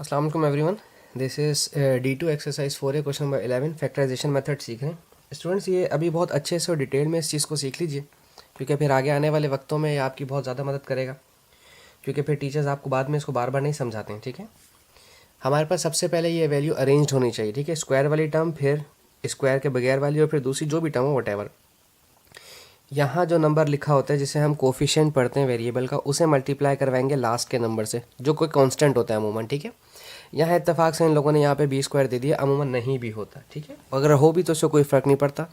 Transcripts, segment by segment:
अस्सलाम वालेकुम everyone, this is D2 exercise 4 question number 11 factorisation method सीख रहे हैं स्टूडेंट्स। ये अभी बहुत अच्छे से और डिटेल में इस चीज़ को सीख लीजिए, क्योंकि फिर आगे आने वाले वक्तों में ये आपकी बहुत ज़्यादा मदद करेगा, क्योंकि फिर टीचर्स आपको बाद में इसको बार बार नहीं समझाते हैं। ठीक है, हमारे पास सबसे पहले ये वैल्यू अरेंज होनी चाहिए। ठीक है, स्क्वायर वाली टर्म, फिर स्क्वायर के बगैर वाली, और फिर दूसरी जो भी टर्म हो वटेवर। यहाँ जो नंबर लिखा होता है जिसे हम कोफिशिएंट पढ़ते हैं वेरिएबल का, उसे मल्टीप्लाई करवाएंगे लास्ट के नंबर से, जो कोई कांस्टेंट होता है अमूमन। ठीक है, यहाँ इत्तेफाक से इन लोगों ने यहाँ पे बी स्क्वायर दे दिया, अमूमन नहीं भी होता। ठीक है, अगर हो भी तो उससे कोई फ़र्क नहीं पड़ता।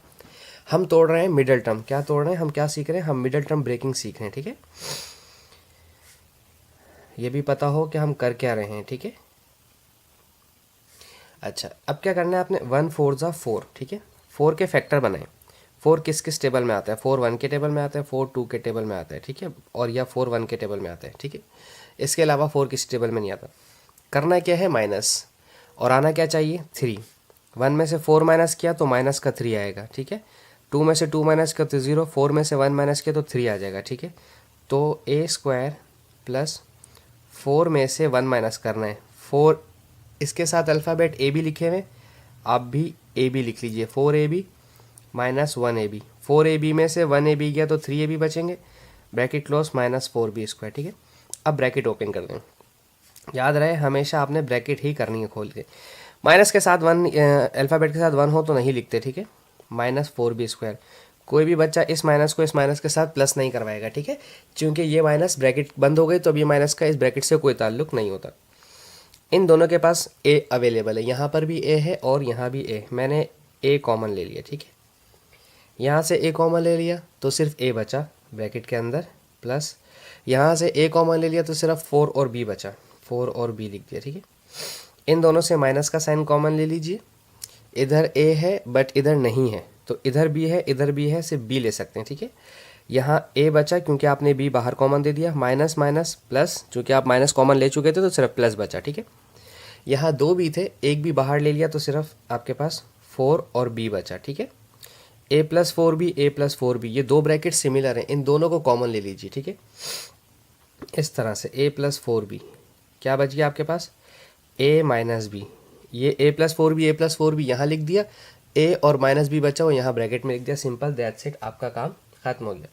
हम तोड़ रहे हैं मिडल टर्म। क्या तोड़ रहे हैं हम, क्या सीख रहे हैं हम? मिडल टर्म ब्रेकिंग सीख रहे हैं। ठीक है, ये भी पता हो कि हम कर क्या रहे हैं। ठीक है, अच्छा, अब क्या करना है आपने? 1 4 ज़ा 4। ठीक है, 4 के फैक्टर बनाएं। 4 किस किस टेबल में आता है? 4 1 के टेबल में आता है, 4 2 के टेबल में आता है। ठीक है, और या 4 1 के टेबल में आता है। ठीक है, इसके अलावा 4 किसी टेबल में नहीं आता। करना क्या है? माइनस, और आना क्या चाहिए? 3। 1 में से 4 माइनस किया तो माइनस का 3 आएगा। ठीक है, 2 में से 2 माइनस किया तो 0, 4 में से 1 माइनस किया तो 3 आ जाएगा। ठीक है, तो ए स्क्वायर प्लस 4 में से 1 माइनस करना है। 4 इसके साथ अल्फ़ाबेट ए बी लिखे हुए, आप भी ए बी लिख लीजिए। 4ab minus 1ab। 4ab में से 1ab गया तो 3ab बचेंगे, bracket close, minus 4b square. ठीक है, अब ब्रैकेट ओपन कर दें। याद रहे हमेशा आपने ब्रैकेट ही करनी है खोल के। माइनस के साथ 1, अल्फ़ाबेट के साथ 1 हो तो नहीं लिखते। ठीक है, माइनस 4b स्क्वायर। कोई भी बच्चा इस माइनस को इस माइनस के साथ प्लस नहीं करवाएगा। ठीक है, क्योंकि ये माइनस ब्रैकेट बंद हो गई तो अब ये माइनस का इस ब्रैकेट से कोई ताल्लुक नहीं होता। इन दोनों के पास ए अवेलेबल है, यहाँ पर भी ए है और यहाँ भी ए। मैंने ए कॉमन ले लिया। ठीक है, यहाँ से ए कॉमन ले लिया तो सिर्फ ए बचा ब्रैकेट के अंदर, प्लस यहाँ से ए कॉमन ले लिया तो सिर्फ 4 और बी बचा, 4 और बी लिख दिया। ठीक है, इन दोनों से माइनस का साइन कॉमन ले लीजिए। इधर ए है बट इधर नहीं है, तो इधर बी है इधर बी है, सिर्फ बी ले सकते हैं। ठीक है, यहाँ ए बचा क्योंकि आपने बी बाहर कॉमन दे दिया, माइनस माइनस प्लस, चूँकि आप माइनस कॉमन ले चुके थे तो सिर्फ प्लस बचा। ठीक है, यहाँ 2 बी थे, एक भी बाहर ले लिया तो सिर्फ आपके पास 4 और बी बचा। ठीक है, ए प्लस 4b, ए प्लस 4b, ये दो ब्रैकेट सिमिलर हैं, इन दोनों को कॉमन ले लीजिए। ठीक है, इस तरह से ए प्लस 4b, क्या बच गया आपके पास? ए माइनस बी। ये ए प्लस 4b, ए प्लस 4b यहाँ लिख दिया, ए और माइनस बी बचा वो यहाँ ब्रैकेट में लिख दिया। सिंपल, दैट्स इट, आपका काम खत्म हो गया।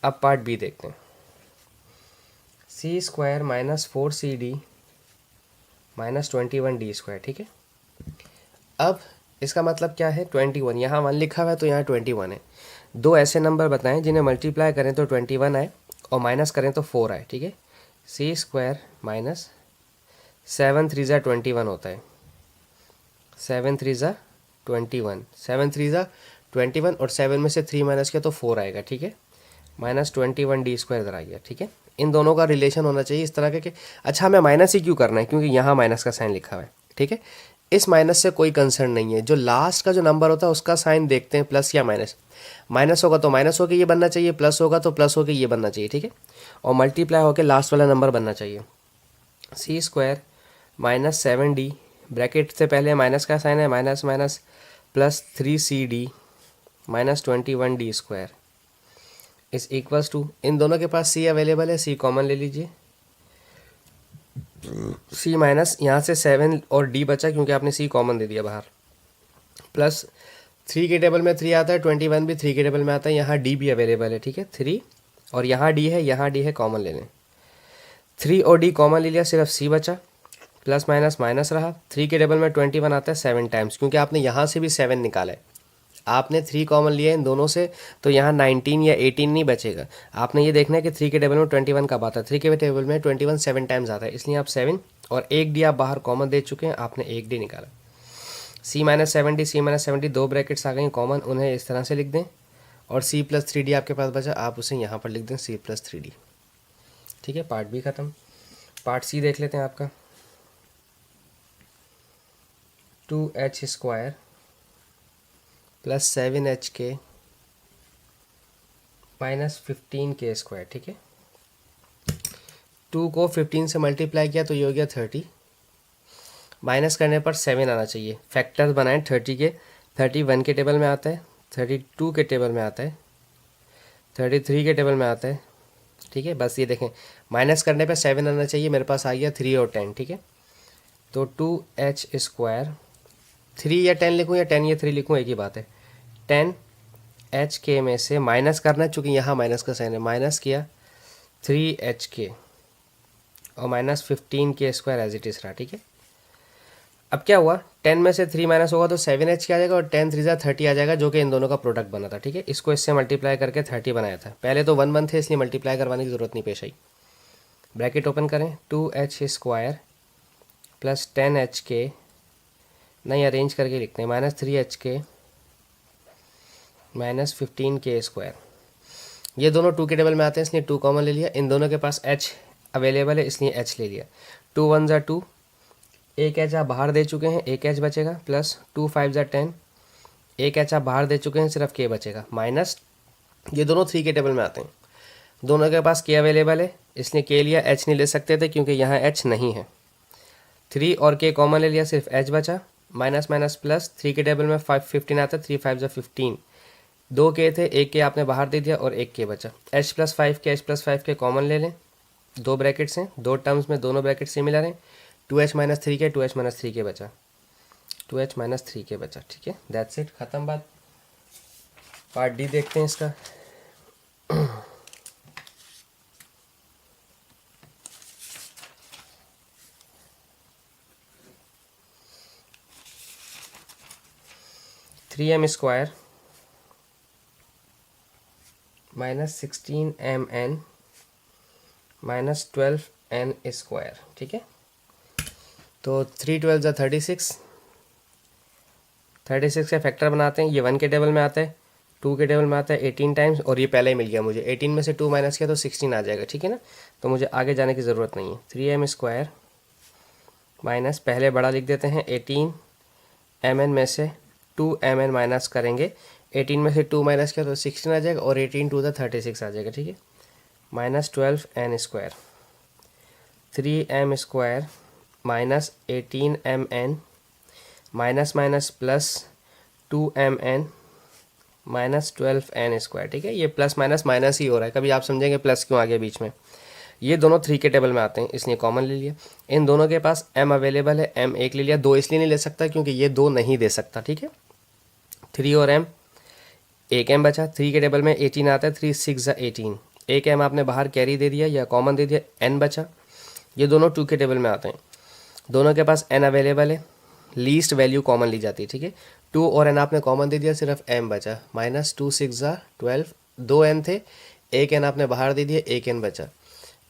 अब पार्ट बी देखते हैं। C square minus 4cd minus 21d square. ठीक है, अब इसका मतलब क्या है? 21, यहाँ 1 लिखा हुआ है तो यहाँ 21 है। दो ऐसे नंबर बताएं जिन्हें मल्टीप्लाई करें तो 21 आए और माइनस करें तो 4 आए। ठीक है, सी स्क्वायर माइनस 7 3 ज़ा 21 होता है, 7 3 ज़ा 21, 7 3 ज़ा 21, और 7 में से 3 माइनस किया तो 4 आएगा। ठीक है, माइनस 21d स्क्वायर इधर आ गया। ठीक है, इन दोनों का रिलेशन होना चाहिए इस तरह के कि अच्छा हमें माइनस ही क्यों करना है, क्योंकि यहाँ माइनस का साइन लिखा हुआ है। ठीक है, इस माइनस से कोई कंसर्न नहीं है, जो लास्ट का जो नंबर होता है उसका साइन देखते हैं, प्लस या माइनस। माइनस होगा तो माइनस होकर ये बनना चाहिए, प्लस होगा तो प्लस होकर ये बनना चाहिए। ठीक है, और मल्टीप्लाई होकर लास्ट वाला नंबर बनना चाहिए। सी स्क्वायर माइनस 7d, ब्रैकेट से पहले माइनस का साइन है, minus minus plus 3cd minus 21d square इस इक्वल्स टू, इन दोनों के पास सी अवेलेबल है, सी कॉमन ले लीजिए। सी माइनस यहाँ से 7 और डी बचा क्योंकि आपने सी कॉमन दे दिया बाहर, प्लस 3 के टेबल में 3 आता है, 21 भी 3 के टेबल में आता है, यहाँ डी भी अवेलेबल है। ठीक है, 3 और यहाँ डी है, यहाँ डी है, कॉमन ले लें। 3 और डी कॉमन ले लिया, सिर्फ सी बचा, प्लस माइनस माइनस रहा। 3 के टेबल में 21 आता है 7 टाइम्स, क्योंकि आपने यहाँ से भी 7 निकाला है, आपने 3 कॉमन लिया इन दोनों से, तो यहाँ 19 या 18 नहीं बचेगा। आपने ये देखना है कि 3 के टेबल में 21 कब आता है, 3 के टेबल में 21 7 टाइम्स आता है, इसलिए आप 7 और एक डी आप बाहर कॉमन दे चुके हैं, आपने एक डी निकाला। सी माइनस 70, सी माइनस 70, दो ब्रैकेट्स आ गई कॉमन, उन्हें इस तरह से लिख दें, और सी प्लस 3d आपके पास बचा, आप उसे यहाँ पर लिख दें, सी प्लस 3d। ठीक है, पार्ट बी खत्म। पार्ट सी देख लेते हैं आपका। 2h square plus 7hk minus 15k square. ठीक है, 2 को 15 से मल्टीप्लाई किया तो ये हो गया 30, माइनस करने पर 7 आना चाहिए। फैक्टर्स बनाएं 30 के, 31 के टेबल में आता है, 32 के टेबल में आता है, 33 के टेबल में आता है। ठीक है, बस ये देखें, माइनस करने पर 7 आना चाहिए, मेरे पास आ गया 3 और 10। ठीक है, तो 2h², 3 या 10 लिखूँ या 10 या 3 लिखूँ, एक ही बात है। 10h के में से माइनस करना है, चूँकि यहाँ माइनस का साइन है, माइनस किया 3h के और minus 15k² as it is रहा, ठीक है। अब क्या हुआ, 10 में से 3 माइनस होगा तो 7h के आ जाएगा और 10 3 जा 30 आ जाएगा, जो कि इन दोनों का प्रोडक्ट बना था, ठीक है। इसको इससे मल्टीप्लाई करके 30 बनाया था। पहले तो 1 1 थे, इसलिए मल्टीप्लाई करवाने की ज़रूरत नहीं पेश आई। ब्रैकेट ओपन करें, 2h² प्लस 10h के, नहीं अरेंज करके लिखते हैं, माइनस 3h के माइनस 15k²। ये दोनों 2 के टेबल में आते हैं, इसलिए 2 कॉमन ले लिया। इन दोनों के पास h अवेलेबल है, इसलिए h ले लिया। 2 1 जा 2, एक h आप बाहर दे चुके हैं, एक h बचेगा, प्लस 2 5 जा 10, एक h आप बाहर दे चुके हैं, सिर्फ k बचेगा, माइनस ये दोनों 3 के टेबल में आते हैं। दोनों के पास k अवेलेबल है, इसलिए k लिया, h नहीं ले सकते थे क्योंकि यहाँ h नहीं है। 3 और k कॉमन ले लिया, सिर्फ h बचा, माइनस माइनस प्लस, 3 के टेबल में 15 आता है, 3 5 जा 15, 2 k थे, एक k आपने बाहर दे दिया और एक k बचा। h+5 कॉमन ले लें, दो ब्रैकेट्स हैं, दो टर्म्स में दोनों ब्रैकेट सिमिलर हैं। 2h-3k 2h-3k बचा, 2h-3k बचा, ठीक है। दैट्स इट, ख़त्म बात। पार्ट डी देखते हैं इसका। (3m² minus 16mn minus 12n², ठीक है। तो 3 12 जा 36, 36 का फैक्टर बनाते हैं। ये 1 के टेबल में आता है, 2 के टेबल में आता है 18 टाइम्स, और ये पहले ही मिल गया मुझे। 18 में से 2 माइनस किया तो 16 आ जाएगा, ठीक है ना। तो मुझे आगे जाने की ज़रूरत नहीं है। 3m² माइनस, पहले बड़ा लिख देते हैं, 18mn में से 2mn माइनस करेंगे। 18 में से 2 माइनस किया तो 16 आ जाएगा, और 18 2 36 आ जाएगा, ठीक है। Minus 12n², 3m² minus 18mn minus minus plus 2mn minus 12n², ठीक है। ये प्लस माइनस माइनस ही हो रहा है, कभी आप समझेंगे प्लस क्यों आ गया बीच में। ये दोनों 3 के टेबल में आते हैं, इसलिए कॉमन ले लिया। इन दोनों के पास m अवेलेबल है, m एक ले लिया, 2 इसलिए नहीं ले सकता क्योंकि ये 2 नहीं दे सकता, ठीक है। 3 और m, एक m बचा। 3 के टेबल में 18 आता है, 3 6 जा 18, एक m आपने बाहर कैरी दे दिया या कॉमन दे दिया, n बचा। ये दोनों 2 के टेबल में आते हैं, दोनों के पास n अवेलेबल है, लीस्ट वैल्यू कॉमन ली जाती है, ठीक है। 2 और n आपने कॉमन दे दिया, सिर्फ m बचा, माइनस 2 6 जा 12, 2 n थे, एक n आपने बाहर दे दिया, एक n बचा।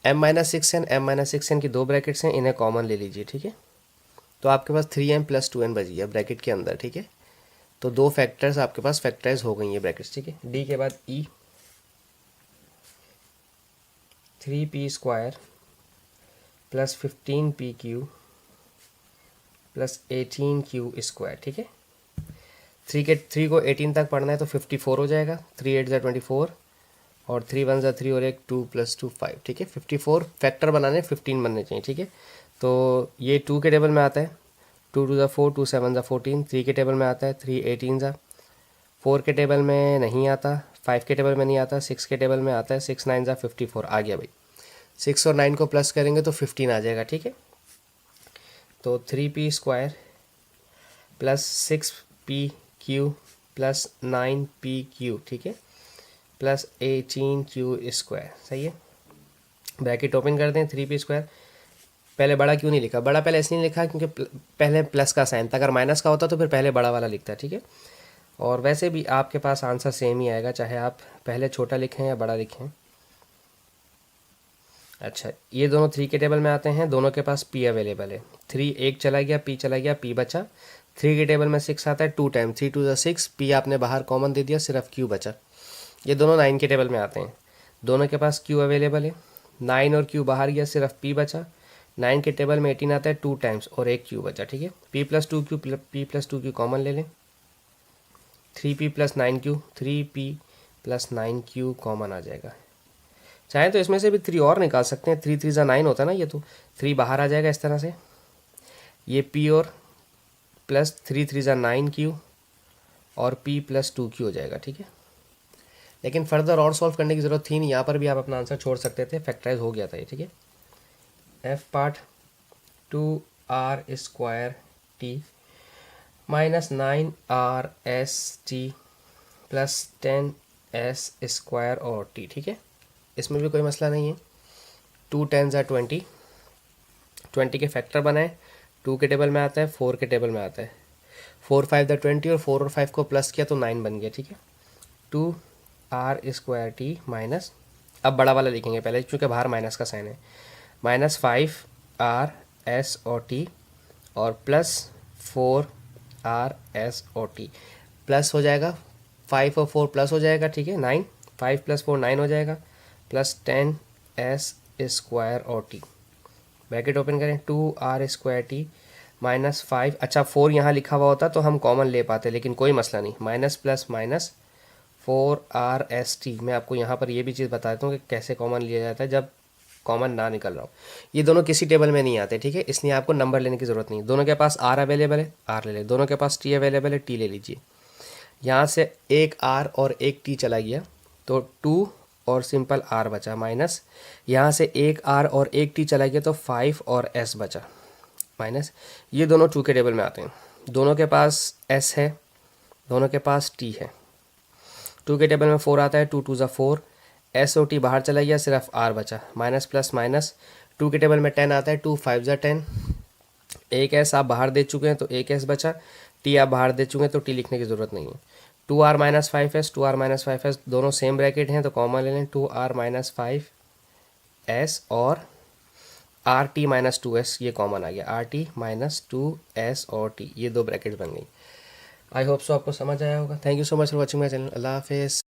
m-6n, m-6n की दो ब्रैकेट्स हैं, इन्हें कॉमन ले लीजिए, ठीक है। तो आपके पास 3m प्लस 2n बच गया ब्रैकेट के अंदर, ठीक है। तो दो फैक्टर्स आपके पास फैक्टराइज हो गई हैं ब्रैकेट्स, ठीक है। डी के बाद ई, 3p² plus 15pq plus 18q², ठीक है। 3 को 18 तक पढ़ना है तो 54 हो जाएगा, 3 8 जा 24 और 3 1 जा 3 और एक 2 + 2 5, ठीक है। 54 फैक्टर बनाने 15 बनने चाहिए, ठीक है। तो ये 2 के टेबल में आता है, 2 2 जा 4, 2 7 जा 14। 3 के टेबल में आता है, 3 18 जा। 4 के टेबल में नहीं आता, 5 के टेबल में नहीं आता, 6 के टेबल में आता है, 6 9 जा 54 आ गया भाई। 6 और 9 को प्लस करेंगे तो 15 आ जाएगा, ठीक है। तो 3p² plus 6pq plus 9pq, ठीक है, प्लस 18q², सही है। ब्रैकेट ओपन कर दें, 3p²। पहले बड़ा क्यों नहीं लिखा, बड़ा पहले इसलिए नहीं लिखा क्योंकि पहले प्लस का साइन था, अगर माइनस का होता तो फिर पहले बड़ा वाला लिखता, ठीक है। और वैसे भी आपके पास आंसर सेम ही आएगा, चाहे आप पहले छोटा लिखें या बड़ा लिखें। अच्छा, ये दोनों 3 के टेबल में आते हैं, दोनों के पास p अवेलेबल है। 3 एक चला गया, p चला गया, p बचा। 3 के टेबल में 6 आता है, 2 टाइम, 3 2 जा 6, p आपने बाहर कॉमन दे दिया, सिर्फ q बचा। ये दोनों 9 के टेबल में आते हैं, दोनों के पास q अवेलेबल है। 9 और q बाहर गया, सिर्फ p बचा। 9 के टेबल में 18 आता है, 2 टाइम्स और एक q बचा, ठीक है। p + 2q कॉमन ले लें, 3p + 9q, 3p + 9q common आ जाएगा। चाहे तो इसमें से भी 3 और निकाल सकते हैं, 3 3 जा 9 होता है ना, ये तो 3 बाहर आ जाएगा इस तरह से। ये p और प्लस 3 3 जा 9q और p + 2q हो जाएगा, ठीक है। लेकिन फर्दर और सॉल्व करने की ज़रूरत थी नहीं, यहाँ पर भी आप अपना आंसर छोड़ सकते थे, फैक्टराइज हो गया था ये, ठीक है। f part 2 R square T minus 9RST plus 10S² और टी, ठीक है। इसमें भी कोई मसला नहीं है। 2 10 20, 20 के फैक्टर बनाए, 2 के टेबल में आता है, 4 के टेबल में आता है। 4 5 20 और 4 और 5 को प्लस किया तो 9 बन गया, ठीक है। 2R² माइनस, अब बड़ा वाला लिखेंगे पहले क्योंकि बाहर माइनस का साइन है, माइनस 5RS और टी और प्लस 4RS और टी, प्लस हो जाएगा 5 और 4 प्लस हो जाएगा, ठीक है, 9, 5 + 4 9 हो जाएगा, प्लस 10S² और टी, ब्रैकेट ओपन करें, 2R² माइनस 5, अच्छा 4 यहाँ लिखा हुआ होता तो हम कॉमन ले पाते, लेकिन कोई मसला नहीं, माइनस प्लस माइनस 4RST। मैं आपको यहाँ पर ये भी चीज़ बताता हूँ कि कैसे कॉमन लिया जाता है जब कॉमन ना निकल रहा हो। ये दोनों किसी टेबल में नहीं आते, ठीक है, इसलिए आपको नंबर लेने की ज़रूरत नहीं। दोनों के पास R अवेलेबल है, R ले ले, दोनों के पास T अवेलेबल है, T ले लीजिए। यहाँ से एक R और एक T चला गया तो 2 और सिंपल R बचा, माइनस यहाँ से एक R और एक T चला गया तो 5 और S बचा, माइनस ये दोनों 2 के टेबल में आते हैं। दोनों के पास S है, दोनों के पास T है। 2 के टेबल में 4 आता है, 2 2 ज़ा 4, S और T बाहर चला गया, सिर्फ R बचा, माइनस प्लस माइनस। 2 के टेबल में 10 आता है, 2 5 ज़ा 10, एक S आप बाहर दे चुके हैं तो एक S बचा, T आप बाहर दे चुके हैं तो T लिखने की ज़रूरत नहीं है। 2R minus 5S, 2R minus 5S दोनों सेम ब्रैकेट हैं तो कॉमन ले लें, 2R माइनस 5S और RT माइनस 2S, ये कॉमन आ गया, RT माइनस 2S और T, ये दो ब्रैकेट बन गई। आई होप सो आपको समझ आया होगा। Thank you so much for watching my channel. अल्लाह हाफिज़।